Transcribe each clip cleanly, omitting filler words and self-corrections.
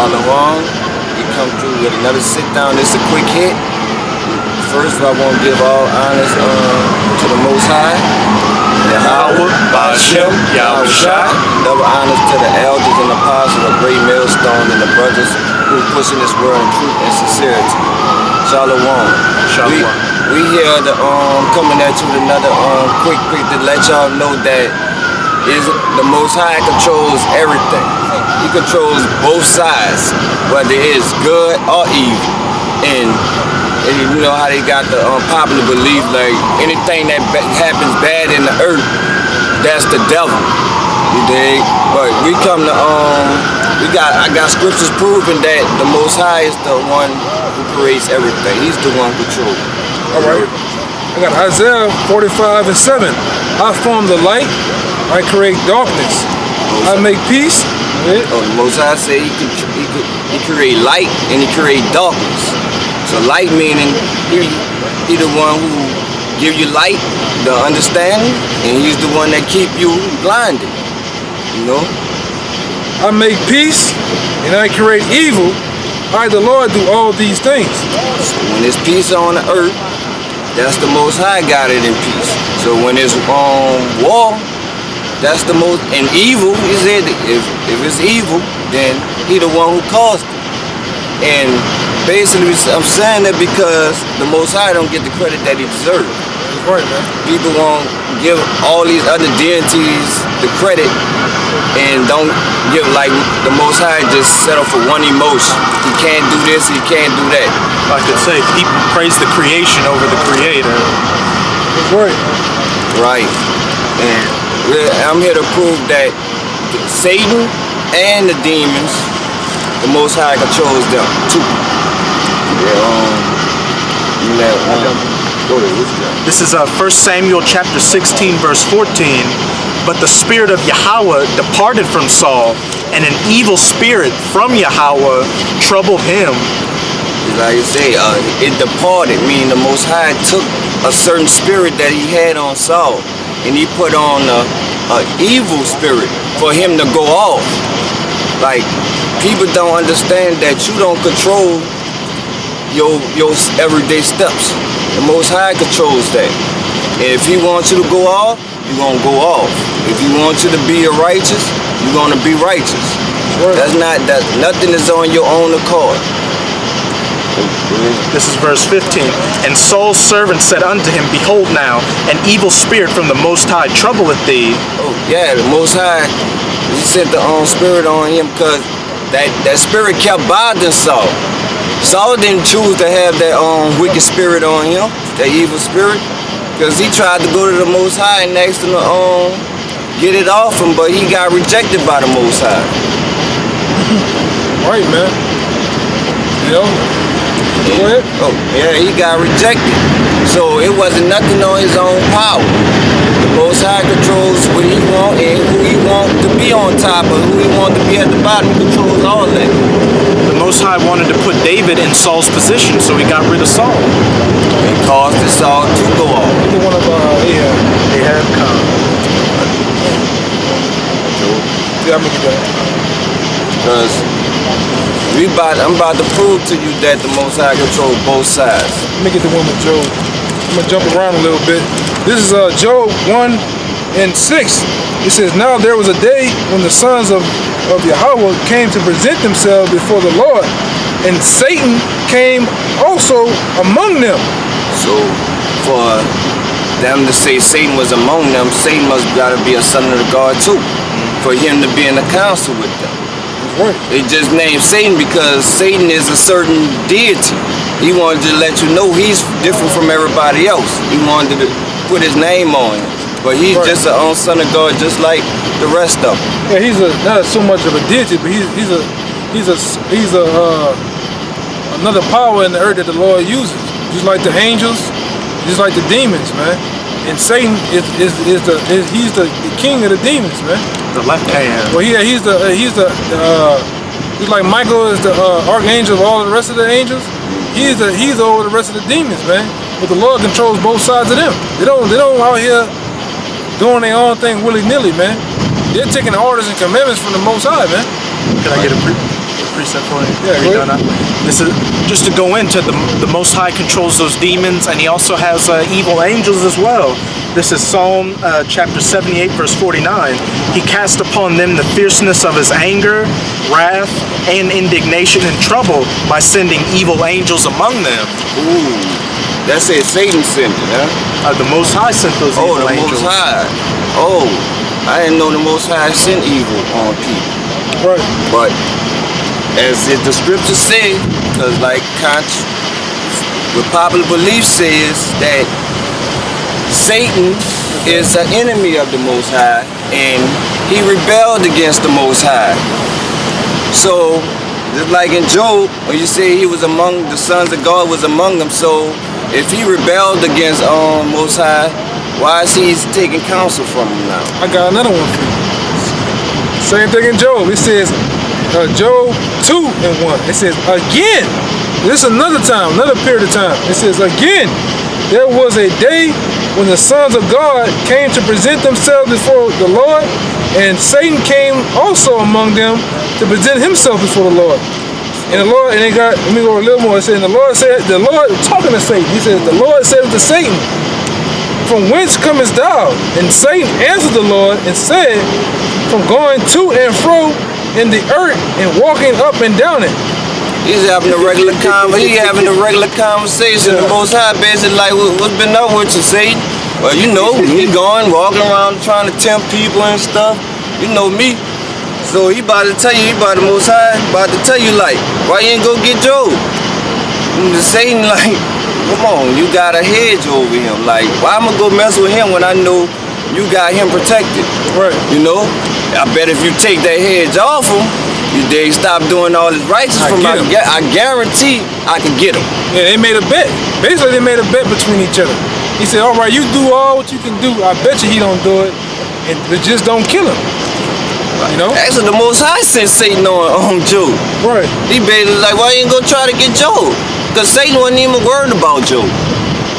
Shalom. We come through with another sit down. This is a quick hit. First, I want to give all honors to the Most High, Yahweh, Ba'ashem, Yahushua. Double honors to the elders and apostles, a great millstone, and the brothers who pushing this world in truth and sincerity. Shalom. Shalom. We here to coming at you with another quick to let y'all know that the Most High controls everything. He controls both sides, whether it's good or evil. And you know how they got the popular belief, like anything that happens bad in the earth, that's the devil. You dig? But we come to I got scriptures proving that the Most High is the one who creates everything. He's the one who controls. All right. I got Isaiah 45:7. I form the light. I create darkness. I make peace. The Most High say he create light and he create darkness. So light meaning he the one who give you light, the understanding, and he's the one that keep you blinded. You know? I make peace and I create evil. I, the Lord, do all these things. So when there's peace on the earth, that's the Most High got it in peace. So when there's war, that's the most, and evil, he said if it's evil, then he the one who caused it. And basically I'm saying that because the Most High don't get the credit that he deserves. Right, man. People won't give all these other deities the credit and don't give, like, the Most High just settle for one emotion. He can't do this, he can't do that. I could say people praise the creation over the creator. That's right. Right. And I'm here to prove that Satan and the demons, the Most High controls them too. This is 1 Samuel chapter 16 verse 14. But the spirit of Yahweh departed from Saul, and an evil spirit from Yahweh troubled him. Like you say, it departed, meaning the Most High took a certain spirit that he had on Saul, and he put on an evil spirit for him to go off. Like, people don't understand that you don't control your everyday steps. The Most High controls that. And if he wants you to go off, you're gonna go off. If he wants you to be righteous, you're gonna be righteous. Sure. Nothing is on your own accord. This is verse 15. And Saul's servant said unto him, Behold now, an evil spirit from the Most High troubleth thee. Oh yeah, the Most High, he sent the spirit on him because that spirit kept bothering Saul. Saul didn't choose to have that wicked spirit on him, that evil spirit, because he tried to go to the Most High and ask him to get it off him, but he got rejected by the Most High. Right, man. You know? Go ahead. Oh, yeah, he got rejected. So it wasn't nothing on his own power. The Most High controls what he wants and who he wants to be on top of, who he wants to be at the bottom. He controls all that. The Most High wanted to put David in Saul's position, so he got rid of Saul. And caused Saul to go off. The one of Ahab come. yeah, I'm gonna get that. Because I'm about to prove to you that the Most High controls both sides. Let me get the one with Job. I'm gonna jump around a little bit. This is Job 1:6. It says, Now there was a day when the sons of Yahweh came to present themselves before the Lord, and Satan came also among them. So for them to say Satan was among them, Satan must gotta be a son of the God too, for him to be in the council with them. Right. They just named Satan because Satan is a certain deity. He wanted to let you know he's different from everybody else. He wanted to put his name on him. But he's right. just a son of God, just like the rest of them. Yeah, he's not so much of a deity, but he's another power in the earth that the Lord uses. Just like the angels, just like the demons, man. And Satan he's the king of the demons, man. The left hand. Well, he's like Michael is the archangel of all of the rest of the angels. He's over the rest of the demons, man. But the Lord controls both sides of them. They don't out here doing their own thing willy-nilly, man. They're taking orders and commandments from the Most High, man. Can I get a brief? precept for you? Yeah, Are you go done ahead. now? This is just to go into the Most High controls those demons, and He also has evil angels as well. This is Psalm chapter 78, verse 49. He cast upon them the fierceness of His anger, wrath, and indignation and trouble by sending evil angels among them. Ooh, that said Satan sent it, huh? The Most High sent those Oh, evil the angels. Most High. Oh, I didn't know the Most High sent evil on people. Right. But as the scriptures say, because like what popular belief says that Satan is an enemy of the Most High, and he rebelled against the Most High. So, just like in Job, when you say he was among the sons of God, was among them. So, if he rebelled against Most High, why is he taking counsel from him now? I got another one for you. Same thing in Job. It says, Job 2 and 1. It says, again, this is another time, another period of time. It says, again, there was a day when the sons of God came to present themselves before the Lord, and Satan came also among them to present himself before the Lord. And the Lord, and they got, let me go a little more. It said, the Lord talking to Satan, he said, the Lord said to Satan, from whence comest thou? And Satan answered the Lord and said, from going to and fro in the earth and walking up and down it. He's having a regular conversation. The Most High basically like, what's been up with you, Satan? Well, you know, me going, walking around trying to tempt people and stuff. You know me. So he about to tell you, the Most High about to tell you like, why you ain't go get Job? And Satan like, come on, you got a hedge over him. Like, why I'm gonna go mess with him when I know you got him protected? Right. You know? I bet if you take that hedge off him, they stop doing all this righteous from him. I guarantee I can get him. Yeah, they made a bet. Basically, they made a bet between each other. He said, all right, you do all what you can do. I bet you he don't do it. But just don't kill him. You know? Actually, the Most High sent Satan on Job. Right. He basically like, why you ain't gonna try to get Job? Because Satan wasn't even worried about Job.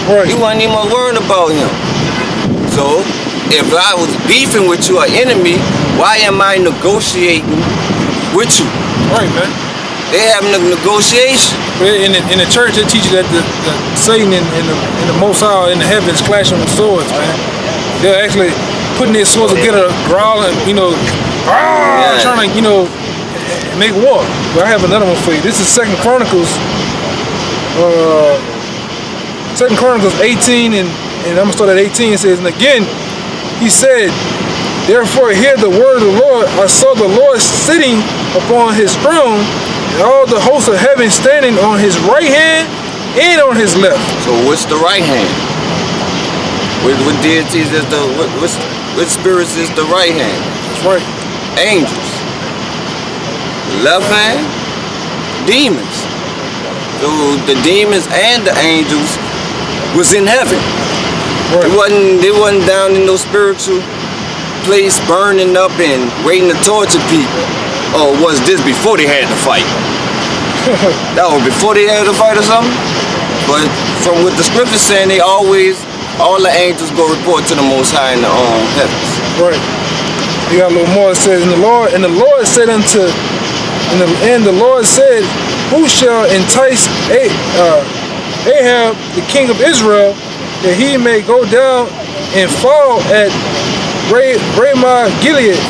Right. He wasn't even worried about him. So, if I was beefing with you, an enemy, why am I negotiating with you? Right, man. They having a negotiation. In the church, they teach you that the Satan and the Most High in the heavens clashing with swords, man. They're actually putting their swords together, growling, trying to, make war. But I have another one for you. This is 2 Chronicles 18, and I'm gonna start at 18. It says, and again, he said, therefore hear the word of the Lord. I saw the Lord sitting upon his throne, and all the hosts of heaven standing on his right hand and on his left. So what's the right hand? What deities is what spirits is the right hand? That's right. Angels. Left hand, demons. So the demons and the angels was in heaven. Right. They wasn't down in no spiritual place burning up and waiting to torture people. Or was this before they had to fight? That was before they had to fight or something? But from what the scripture's saying, all the angels go report to the Most High in the heavens. Right. You got a little more. It says, and the Lord said unto, and the Lord said, who shall entice Ahab, the king of Israel, that he may go down and fall at Ramoth Gilead?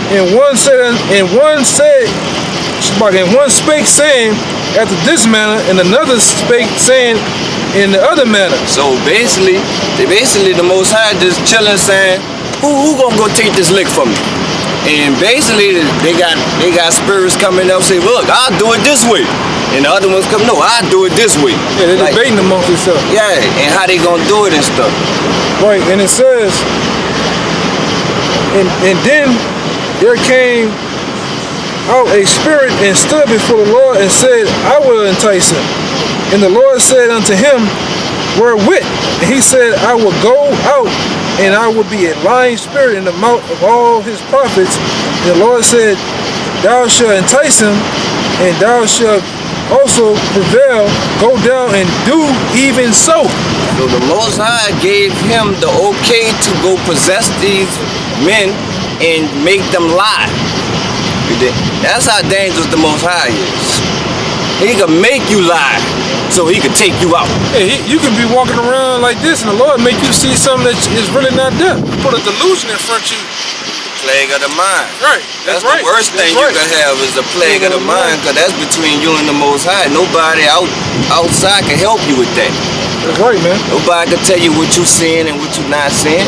And one spake saying after this manner, and another spake saying in the other manner. So basically the Most High just chilling saying, who gonna go take this lick from me? And basically they got spirits coming up say, look, I'll do it this way. And the other ones come, no, I'll do it this way. Yeah, they're debating amongst themselves. Yeah, and how they gonna do it and stuff. Right, and it says, and then there came out a spirit and stood before the Lord and said, I will entice him. And the Lord said unto him, wherewith? And he said, I will go out, and I will be a lying spirit in the mouth of all his prophets. And the Lord said, thou shalt entice him, and thou shalt also prevail, go down and do even so. So the Most High gave him the okay to go possess these men and make them lie. That's how dangerous the Most High is. He can make you lie so he can take you out. Hey, you can be walking around like this and the Lord make you see something that is really not there. Put a delusion in front of you. Plague of the mind. Right. That's right. The worst thing you can have is a plague of the mind, because that's between you and the Most High. Nobody outside can help you with that. That's right, man. Nobody can tell you what you're seeing and what you're not seeing.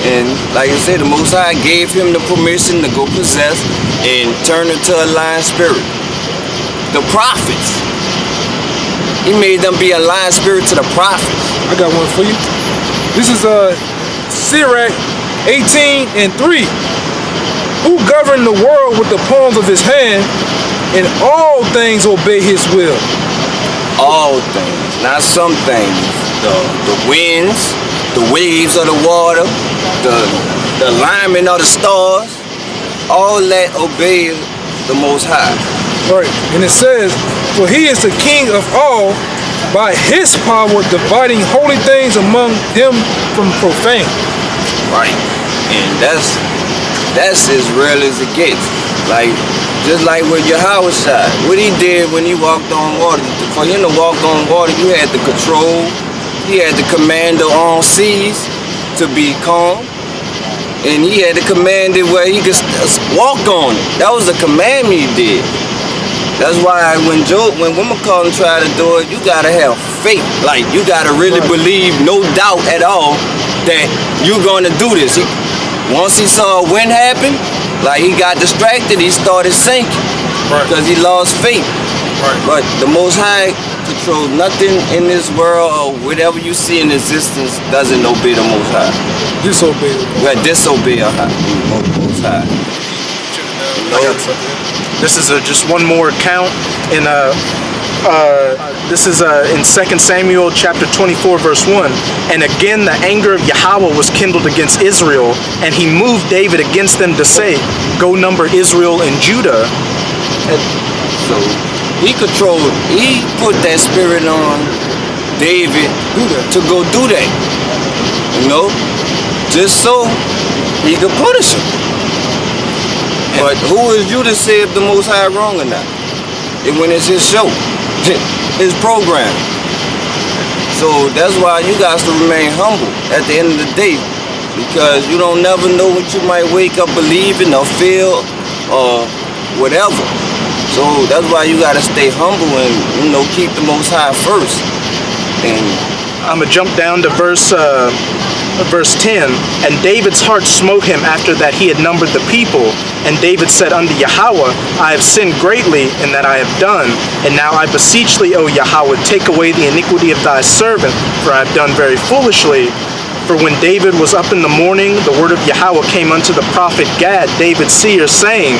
And like I said, the Most High gave him the permission to go possess and turn into a lying spirit. The prophets. He made them be a lying spirit to the prophets. I got one for you. This is Sirach 18:3. Who governed the world with the palms of his hand, and all things obey his will. All things, not some things. The winds, the waves of the water, the alignment of the stars, all that obey the Most High. Right, and it says, for he is the king of all, by his power dividing holy things among them from profane. Right, and that's as real as it gets. Like, just like with Yahweh Shai, what he did when he walked on water. For him to walk on water, you had to control, he had to command the seas to be calm, and he had to command it where he could walk on it. That was a commandment he did. That's why when women call and try to do it, you gotta have faith. Like, you gotta really believe, no doubt at all, that you're gonna do this. Once he saw a wind happen, like, he got distracted, he started sinking. Right. Because he lost faith. Right. But the Most High controls nothing in this world, or whatever you see in existence doesn't obey the Most High. Disobey. Well, disobey the Most High. This is just one more account in this is in 2 Samuel chapter 24 verse 1. And again the anger of Yahweh was kindled against Israel, and he moved David against them to say, go number Israel and Judah. And so he put that spirit on David to go do that. You know? Just so he could punish him. But who is you to say if the Most High wrong or not? And when it's his show, his program. So that's why you guys to remain humble at the end of the day, because you don't never know what you might wake up believing or feel or whatever. So that's why you gotta stay humble and, keep the Most High first. And I'm gonna jump down to verse 10. And David's heart smote him after that he had numbered the people. And David said unto Yahweh, I have sinned greatly in that I have done. And now I beseech thee, O Yahweh, take away the iniquity of thy servant, for I have done very foolishly. For when David was up in the morning, the word of Yahweh came unto the prophet Gad, David's seer, saying,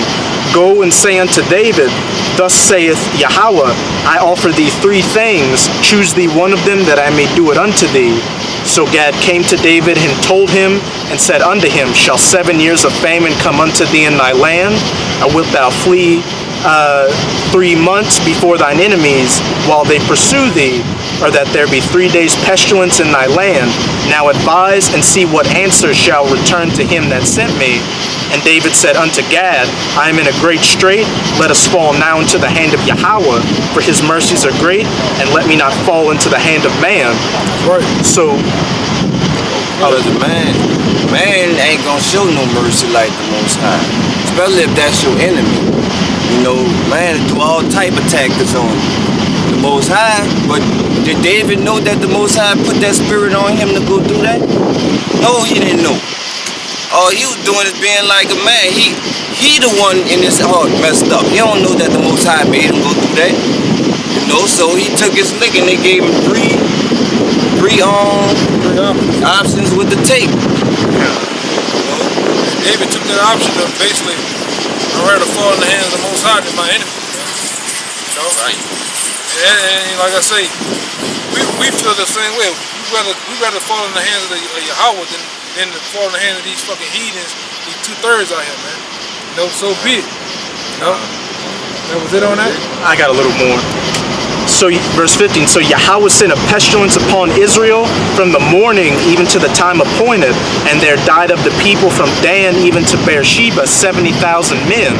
Go and say unto David, Thus saith Yahweh, I offer thee 3 things, choose thee one of them that I may do it unto thee. So Gad came to David and told him, and said unto him, Shall 7 years of famine come unto thee in thy land? Or wilt thou flee 3 months before thine enemies, while they pursue thee? Or that there be 3 days pestilence in thy land? Now advise and see what answer shall return to him that sent me. And David said unto Gad, I am in a great strait, let us fall now into the hand of Yahweh, for his mercies are great, and let me not fall into the hand of man. Right. So, because man ain't gonna show no mercy like the Most High, especially if that's your enemy. Man do all type of tactics on the Most High, but did David know that the Most High put that spirit on him to go do that? No, he didn't know. All he was doing is being like a man. He the one in his heart messed up. He don't know that the Most High made him go do that. So he took his lick and they gave him three options with the tape. David took that option of basically, I'd rather fall in the hands of the Most High than my enemy. Right. And like I say, we feel the same way. We rather fall in the hands of Yahweh than to fall in the hands of these fucking heathens, these 2/3 out here, man. So be it. That was it on that? I got a little more. So verse 15, so Yahweh sent a pestilence upon Israel from the morning even to the time appointed, and there died of the people from Dan even to Beersheba 70,000 men.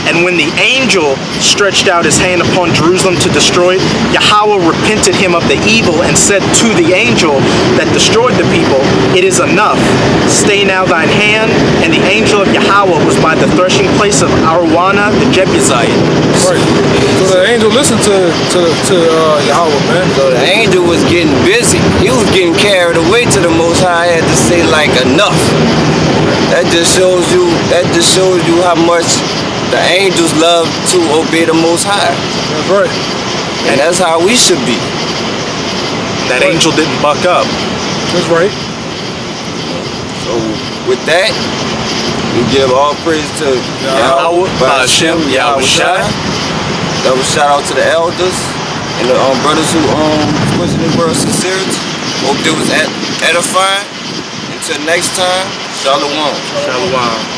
And when the angel stretched out his hand upon Jerusalem to destroy it, Yahweh repented him of the evil and said to the angel that destroyed the people, "It is enough. Stay now thine hand." And the angel of Yahweh was by the threshing place of Araunah the Jebusite. Right. So the angel listened to Yahweh, man. So the angel was getting busy. He was getting carried away to the Most High. Had to say like enough. That just shows you how much the angels love to obey the Most High. That's right. And that's how we should be. That angel didn't buck up. That's right. So with that, we give all praise to Yahweh, Ba'ashem, Yahweh Shai. Double shout out to the elders and the brothers who pushing the word sincerity. Hope they was edifying. Until next time, Shalom. Shalom.